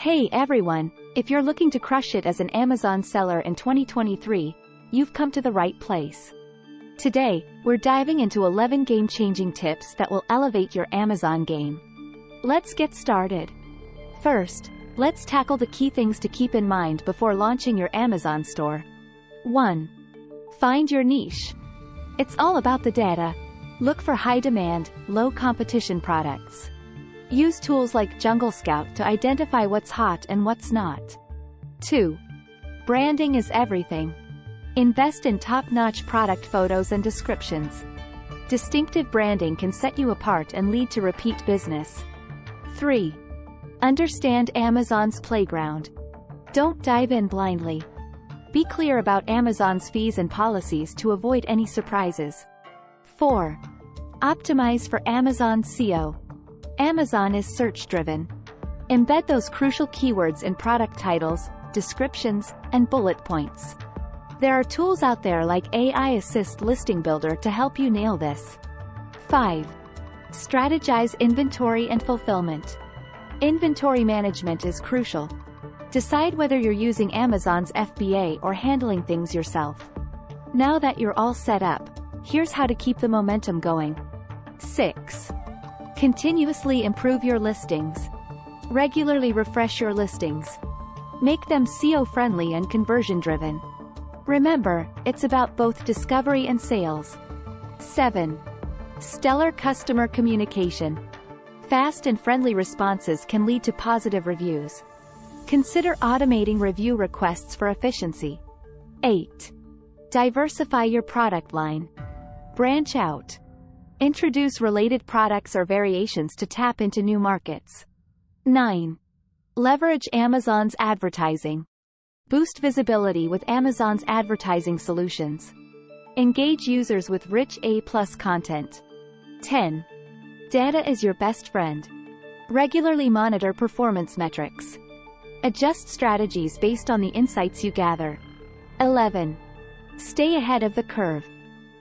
Hey everyone, if you're looking to crush it as an Amazon seller in 2023, you've come to the right place. Today, we're diving into 11 game-changing tips that will elevate your Amazon game. Let's get started. First, let's tackle the key things to keep in mind before launching your Amazon store. 1. Find your niche. It's all about the data. Look for high-demand, low-competition products. Use tools like Jungle Scout to identify what's hot and what's not. 2. Branding is everything. Invest in top-notch product photos and descriptions. Distinctive branding can set you apart and lead to repeat business. 3. Understand Amazon's playground. Don't dive in blindly. Be clear about Amazon's fees and policies to avoid any surprises. 4. Optimize for Amazon's SEO. Amazon is search-driven. Embed those crucial keywords in product titles, descriptions, and bullet points. There are tools out there like AI Assist Listing Builder to help you nail this. 5. Strategize inventory and fulfillment. Inventory management is crucial. Decide whether you're using Amazon's FBA or handling things yourself. Now that you're all set up, here's how to keep the momentum going. 6. Continuously improve your listings. Regularly refresh your listings. Make them SEO-friendly and conversion-driven. Remember, it's about both discovery and sales. 7. Stellar customer communication. Fast and friendly responses can lead to positive reviews. Consider automating review requests for efficiency. 8. Diversify your product line. Branch out. Introduce related products or variations to tap into new markets. 9. Leverage Amazon's advertising. Boost visibility with Amazon's advertising solutions. Engage users with rich A+ content. 10. Data is your best friend. Regularly monitor performance metrics. Adjust strategies based on the insights you gather. 11. Stay ahead of the curve.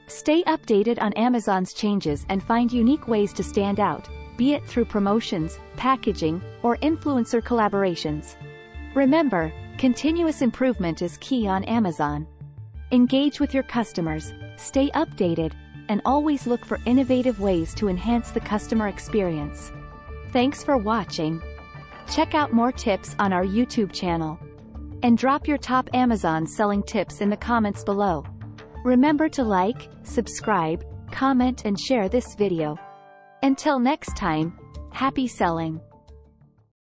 Stay updated on Amazon's changes and find unique ways to stand out, be it through promotions, packaging, or influencer collaborations. Remember, continuous improvement is key on Amazon. Engage with your customers, stay updated, and always look for innovative ways to enhance the customer experience. Thanks for watching. Check out more tips on our YouTube channel. And drop your top Amazon selling tips in the comments below. Remember to like, subscribe, comment and share this video. Until next time, happy selling!